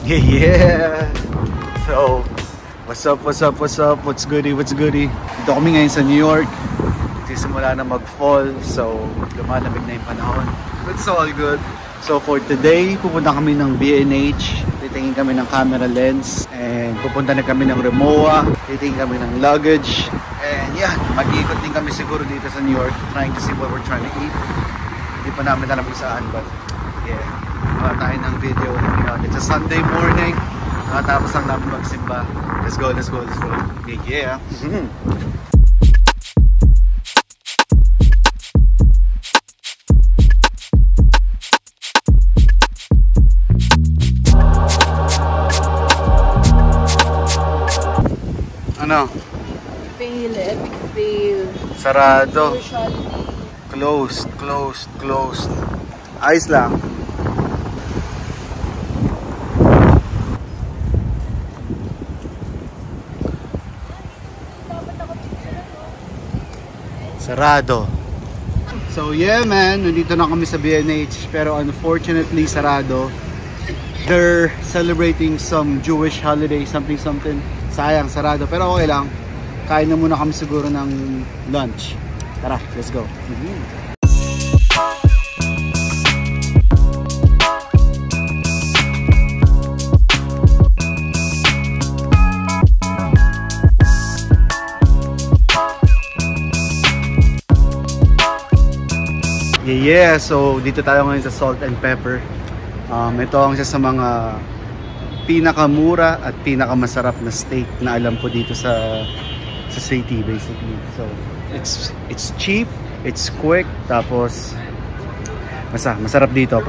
Yeah! So, what's up? What's goody? Dito kami ngayon sa New York. Simula na mag-fall, so lumalamig na yung panahon. It's all good. So for today, pupunta kami ng B&H. Titingin kami ng camera lens. And pupunta na kami ng Rimowa. Titingin kami ng luggage. And yeah, mag-iikot din kami siguro dito sa New York. Trying to see what we're trying to eat. Hindi pa namin alam kung saan, but yeah. Wala tayo ng video. It's a Sunday morning. Tapos lang namin magsimba. Let's go. Yeah. Ano? Fail, epic fail. Sarado. Closed. Ayos lang. Sarado. So yeah man, nandito na kami sa B&H pero unfortunately sarado. They're celebrating some Jewish holiday, something. Sayang, sarado. Pero okay lang. Kain na muna kami siguro ng lunch. Tara, let's go. Yeah, so dito tayo ngayon sa Salt and Pepper. Ito ang isa sa mga pinakamura at pinakamasarap na steak na alam ko dito sa city basically. So it's cheap, it's quick, tapos masarap dito.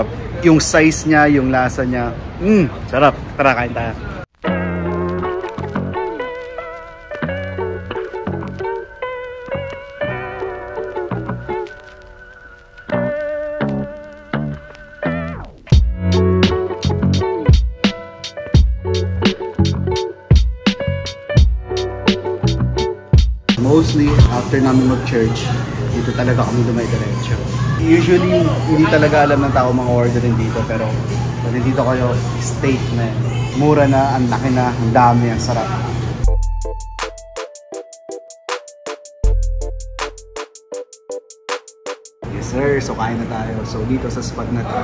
Yung size niya, yung lasa niya, sarap. Tara, kain tayo. Mostly, after namin mag-church, dito talaga kami dumay-diretso. Usually, hindi talaga alam ng tao mga orderin dito, pero pag nandito kayo, steak na. Mura na, ang laki na, ang dami, ang sarap. Yes sir, so kain na tayo. So dito sa spot na to,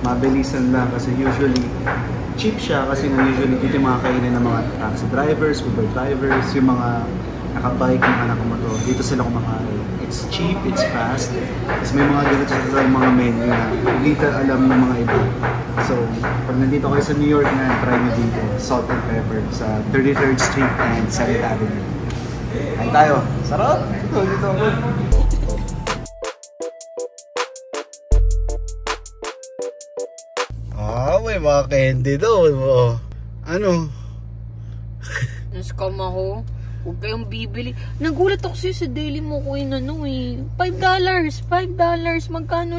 mabilisan lang kasi usually cheap siya kasi usually dito yung mga kainin ng mga taxi drivers, Uber drivers, yung mga nakabike, mga nakamotor. Dito sila kumakain. It's cheap, it's fast. Tapos may mga ganito sa mga menu na hindi alam ng mga iba. So, pag nandito kayo sa New York na, try nyo dito. Salt and Pepper sa 33rd Street and 7th Avenue. Kain tayo. Sarap! Dito ako. May mga candy doon. Ano? Nascam ako. Huwag kayong bibili. Nagulat ako sa'yo sa daily mo ko yun $5. Magkano?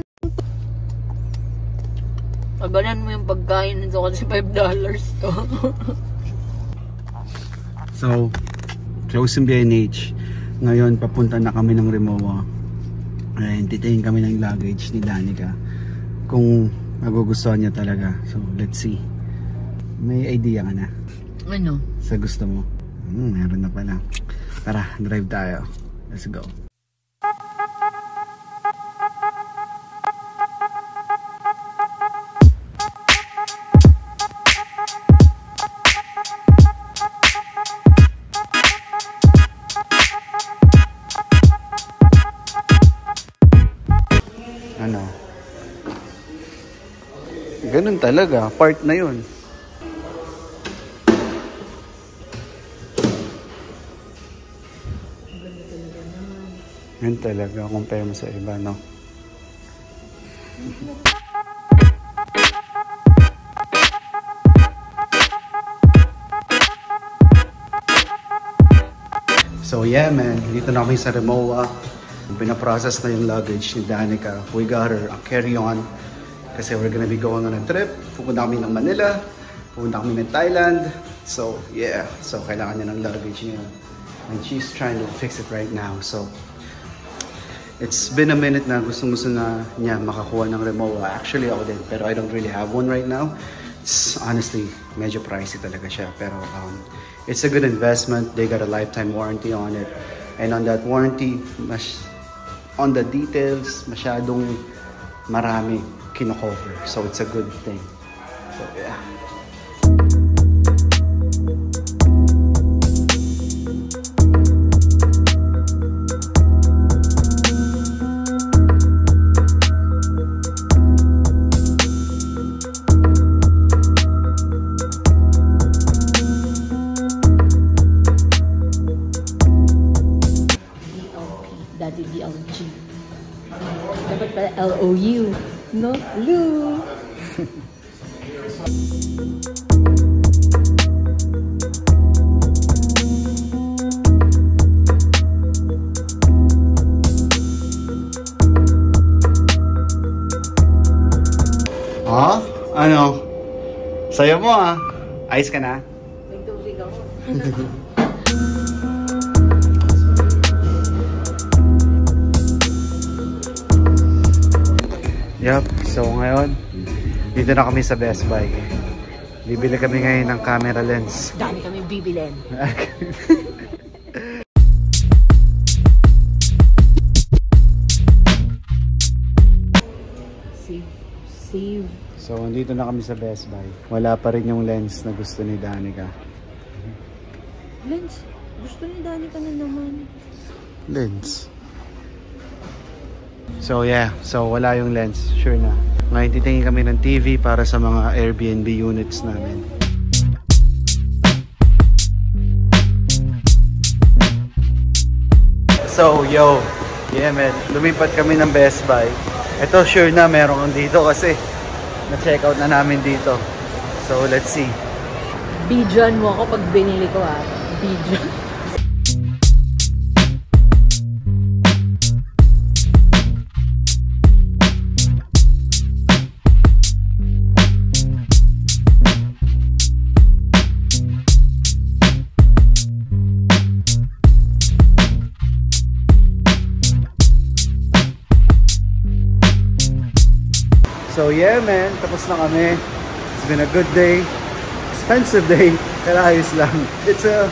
Abanan mo yung pagkain nito kasi $5 to. So, close yung B&H. Ngayon, papunta na kami ng Rimowa. And titayin kami ng luggage ni Danica. Kung magugustuhan niya talaga. So, let's see. May idea ka na? Ano? Sa gusto mo? Meron na pala. Tara, drive tayo. Let's go. Ano? Ganun talaga. Part na yun. Yan talaga, compare mo sa iba, no? So yeah man, dito na kami sa Rimowa. Pinaprocess na yung luggage ni Danica. We got her a carry-on kasi we're gonna be going on a trip. Pupunta kami ng Manila, pupunta kami ng Thailand. So yeah, so kailangan niya ng luggage niya. And she's trying to fix it right now. So it's been a minute na gusto na niya makakuha ng Rimowa. Actually ako din, pero I don't really have one right now. it's honestly medyo pricey talaga siya. Pero it's a good investment. They got a lifetime warranty on it. And on that warranty, on the details, masyadong marami kino-cover. So it's a good thing. So yeah. Dati DLG. Dapat pala LOU. No? Lu! Ah? Ano? Sayo mo ah. Ayos ka na? May tubig ako. Yup, so ngayon, dito na kami sa Best Buy. Bibili kami ngayon ng camera lens. Dami kami bibilin. Save. So, andito na kami sa Best Buy. Wala pa rin yung lens na gusto ni Danica. Lens? Gusto ni Danica na naman. Lens? So yeah, so wala yung lens, sure na. Ngayon titingin kami ng TV para sa mga Airbnb units namin. So yo, yeah man, lumipat kami ng Best Buy. Ito sure na meron dito kasi na-check out na namin dito. So let's see. Bidyan mo ako pag binili ko ah. Bidyan. So yeah man, tapos na kami. It's been a good day. Expensive day, pero ayos lang. It's a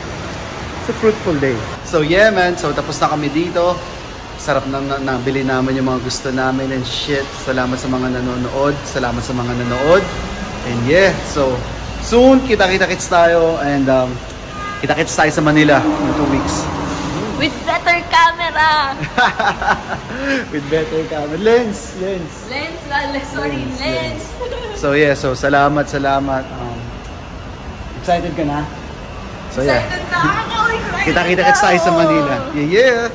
fruitful day. So yeah man, so tapos na kami dito. Sarap na nabili namin yung mga gusto namin and shit. Salamat sa mga nanonood. Salamat sa mga nanood. And yeah, so soon kita-kits tayo and kita-kits tayo sa Manila in 2 weeks. With better camera! With better camera. Lens. Sorry, lens. So yeah, so salamat. Excited ka na? So yeah. Excited na ako! Kita-kits tayo sa Manila. Yeah.